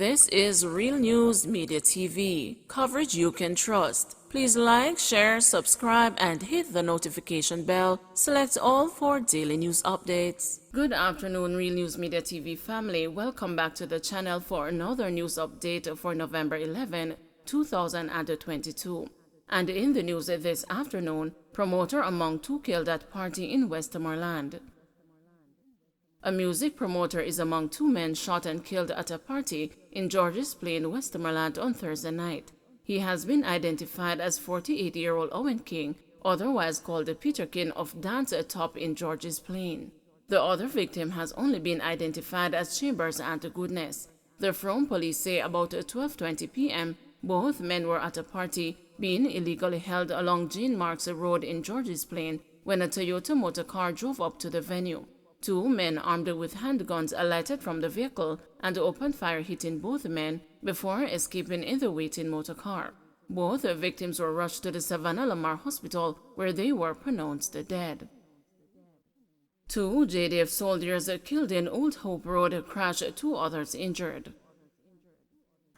This is Real News Media TV, coverage you can trust. Please like, share, subscribe, and hit the notification bell. Select all for daily news updates. Good afternoon, Real News Media TV family. Welcome back to the channel for another news update for November 11, 2022. And in the news this afternoon, promoter among two killed at party in Westmoreland. A music promoter is among two men shot and killed at a party in Georges Plain, Westmoreland on Thursday night. He has been identified as 48-year-old Owen King, otherwise called the Peter King of Dance Top in Georges Plain. The other victim has only been identified as Chambers and Goodness. The Frome police say about 12:20 p.m., both men were at a party being illegally held along Jean Marks Road in Georges Plain when a Toyota motor car drove up to the venue. Two men armed with handguns alighted from the vehicle and opened fire, hitting both men before escaping in the waiting motor car. Both victims were rushed to the Savannah Lamar Hospital, where they were pronounced dead. Two JDF soldiers killed in Old Hope Road crash, two others injured.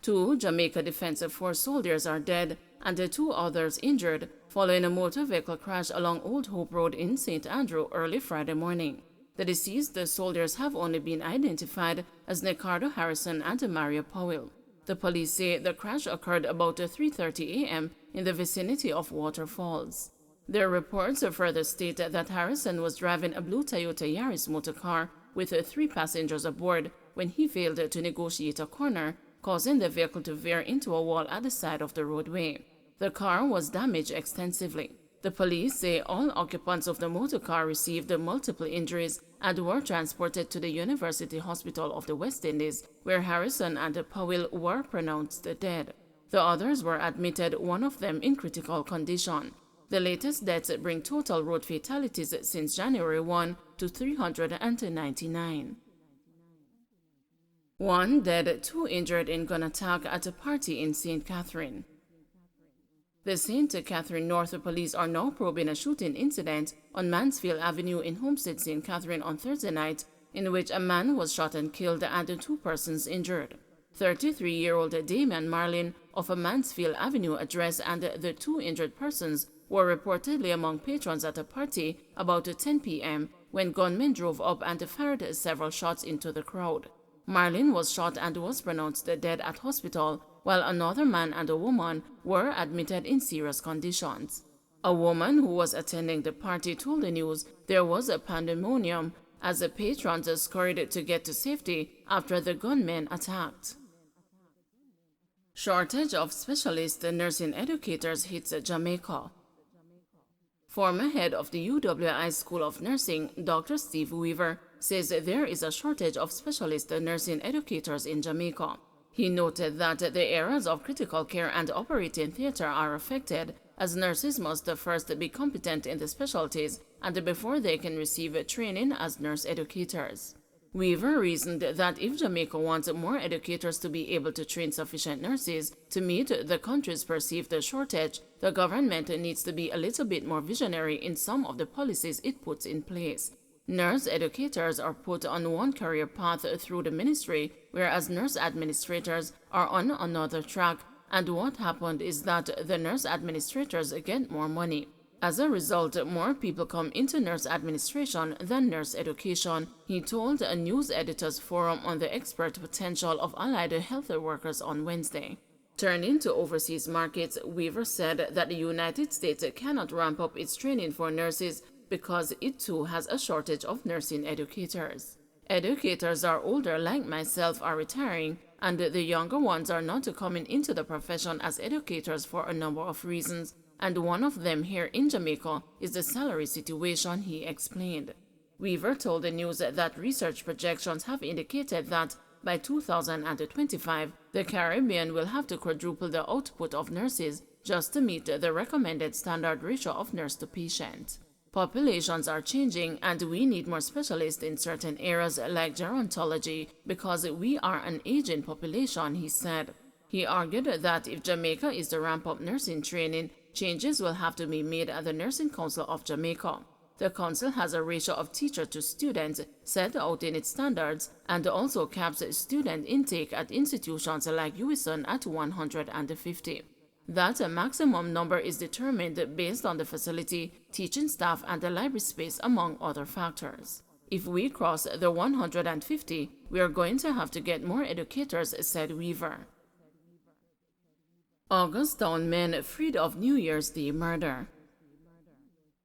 Two Jamaica Defense Force soldiers are dead and two others injured following a motor vehicle crash along Old Hope Road in St. Andrew early Friday morning. The deceased soldiers have only been identified as Nicardo Harrison and Mario Powell. The police say the crash occurred about 3:30 a.m. in the vicinity of Waterfalls. Their reports further state that Harrison was driving a blue Toyota Yaris motor car with three passengers aboard when he failed to negotiate a corner, causing the vehicle to veer into a wall at the side of the roadway. The car was damaged extensively. The police say all occupants of the motor car received multiple injuries and were transported to the University Hospital of the West Indies, where Harrison and Powell were pronounced dead. The others were admitted, one of them in critical condition. The latest deaths bring total road fatalities since January 1 to 399. One dead, two injured in gun attack at a party in St. Catherine. The St. Catherine North Police are now probing a shooting incident on Mansfield Avenue in Homestead, St. Catherine on Thursday night, in which a man was shot and killed and two persons injured. 33-year-old Damian Marlin of a Mansfield Avenue address and the two injured persons were reportedly among patrons at a party about 10 p.m. when gunmen drove up and fired several shots into the crowd. Marlin was shot and was pronounced dead at hospital, while another man and a woman were admitted in serious conditions. A woman who was attending the party told the news there was a pandemonium as the patrons scurried to get to safety after the gunmen attacked. Shortage of specialist nursing educators hits Jamaica. Former head of the UWI School of Nursing, Dr. Steve Weaver, says there is a shortage of specialist nursing educators in Jamaica. He noted that the areas of critical care and operating theater are affected, as nurses must first be competent in the specialties and before they can receive training as nurse educators. Weaver reasoned that if Jamaica wants more educators to be able to train sufficient nurses to meet the country's perceived shortage, the government needs to be a little bit more visionary in some of the policies it puts in place. Nurse educators are put on one career path through the ministry, whereas nurse administrators are on another track, and what happened is that the nurse administrators get more money. As a result, more people come into nurse administration than nurse education, he told a news editors forum on the expert potential of allied health workers on Wednesday. Turning to overseas markets, Weaver said that the United States cannot ramp up its training for nurses because it too has a shortage of nursing educators. Educators are older, like myself, are retiring, and the younger ones are not coming into the profession as educators for a number of reasons, and one of them here in Jamaica is the salary situation, he explained. Weaver told the news that research projections have indicated that by 2025, the Caribbean will have to quadruple the output of nurses just to meet the recommended standard ratio of nurse to patient. Populations are changing and we need more specialists in certain areas like gerontology because we are an aging population, he said. He argued that if Jamaica is to ramp up nursing training, changes will have to be made at the Nursing Council of Jamaica. The council has a ratio of teacher to student set out in its standards and also caps student intake at institutions like USON at 150. That maximum number is determined based on the facility, teaching staff, and the library space, among other factors. If we cross the 150, we are going to have to get more educators, said Weaver. Augustown men freed of New Year's Day murder.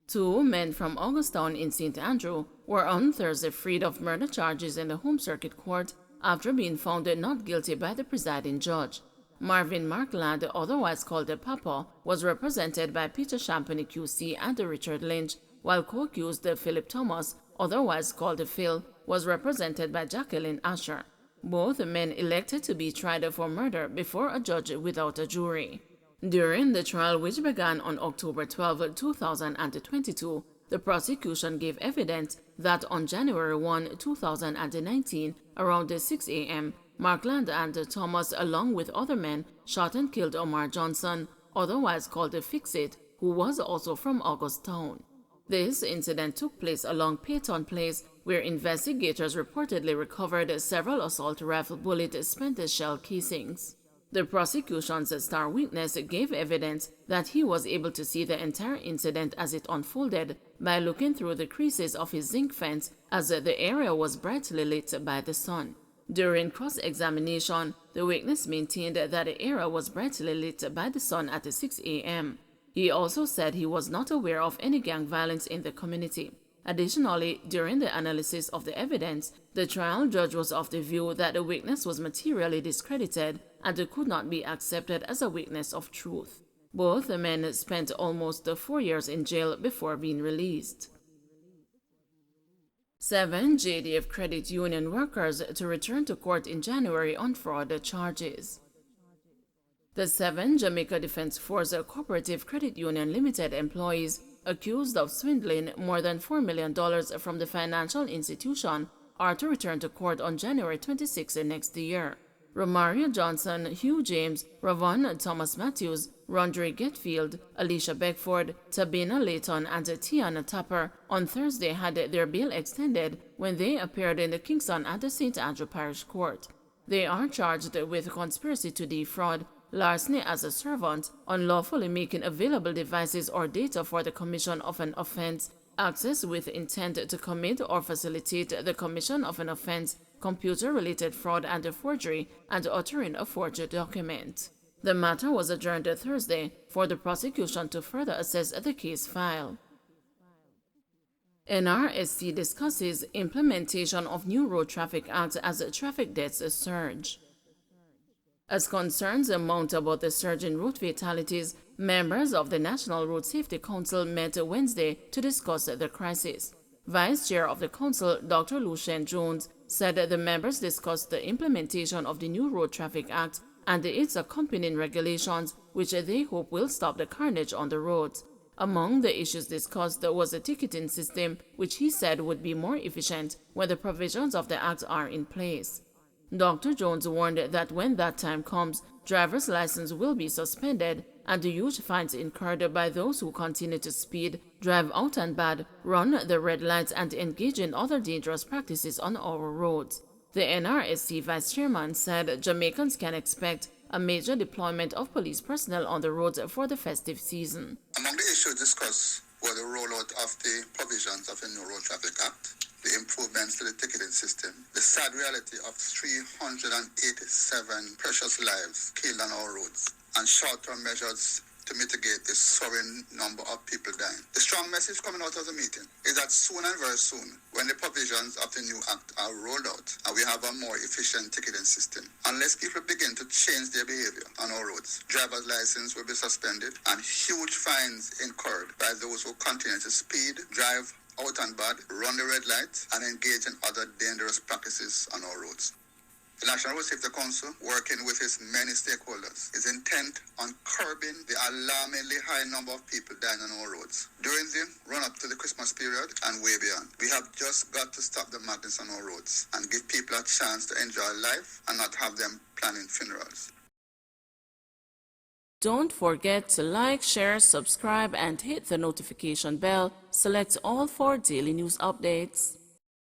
2 men from Augustown in St. Andrew were on Thursday freed of murder charges in the Home Circuit Court after being found not guilty by the presiding judge. Marvin Markland, otherwise called the Papa, was represented by Peter Champagny QC and Richard Lynch, while co-accused Philip Thomas, otherwise called Phil, was represented by Jacqueline Asher. Both men elected to be tried for murder before a judge without a jury. During the trial, which began on October 12, 2022, the prosecution gave evidence that on January 1, 2019, around 6 a.m., Markland and Thomas, along with other men, shot and killed Omar Johnson, otherwise called Fix-It, who was also from Augustown. This incident took place along Peyton Place, where investigators reportedly recovered several assault rifle bullet spent shell casings. The prosecution's star witness gave evidence that he was able to see the entire incident as it unfolded by looking through the creases of his zinc fence as the area was brightly lit by the sun. During cross-examination, the witness maintained that the area was brightly lit by the sun at 6 a.m. He also said he was not aware of any gang violence in the community. Additionally, during the analysis of the evidence, the trial judge was of the view that the witness was materially discredited and could not be accepted as a witness of truth. Both men spent almost 4 years in jail before being released. 7 JDF Credit Union workers to return to court in January on fraud charges. The 7 Jamaica Defense Force Cooperative Credit Union Limited employees accused of swindling more than $4 million from the financial institution are to return to court on January 26 next year. Romaria Johnson, Hugh James, Ravon Thomas Matthews, Rondre Getfield, Alicia Beckford, Tabina Layton, and Tiana Tapper on Thursday had their bail extended when they appeared in the Kingston and the St. Andrew Parish Court. They are charged with conspiracy to defraud, larceny as a servant, unlawfully making available devices or data for the commission of an offense, access with intent to commit or facilitate the commission of an offense, computer-related fraud and forgery, and uttering a forged document. The matter was adjourned Thursday for the prosecution to further assess the case file. NRSC discusses implementation of new Road Traffic Act as traffic deaths surge. As concerns mount about the surge in road fatalities, members of the National Road Safety Council met Wednesday to discuss the crisis. Vice Chair of the Council, Dr. Lucien Jones, said the members discussed the implementation of the new Road Traffic Act and its accompanying regulations, which they hope will stop the carnage on the roads. Among the issues discussed was a ticketing system, which he said would be more efficient when the provisions of the Act are in place. Dr. Jones warned that when that time comes, driver's license will be suspended and huge fines incurred by those who continue to speed, drive out and bad, run the red lights, and engage in other dangerous practices on our roads. The NRSC Vice Chairman said Jamaicans can expect a major deployment of police personnel on the roads for the festive season. Among the issues discussed were the rollout of the provisions of the new Road Traffic Act, the improvements to the ticketing system, the sad reality of 387 precious lives killed on our roads, and short-term measures to mitigate the soaring number of people dying. The strong message coming out of the meeting is that soon and very soon, when the provisions of the new act are rolled out and we have a more efficient ticketing system, unless people begin to change their behavior on our roads, driver's license will be suspended and huge fines incurred by those who continue to speed, drive out and bad, run the red light, and engage in other dangerous practices on our roads. The National Road Safety Council, working with its many stakeholders, is intent on curbing the alarmingly high number of people dying on our roads during the run-up to the Christmas period and way beyond. We have just got to stop the madness on our roads and give people a chance to enjoy life and not have them planning funerals. Don't forget to like, share, subscribe, and hit the notification bell. Select all for daily news updates.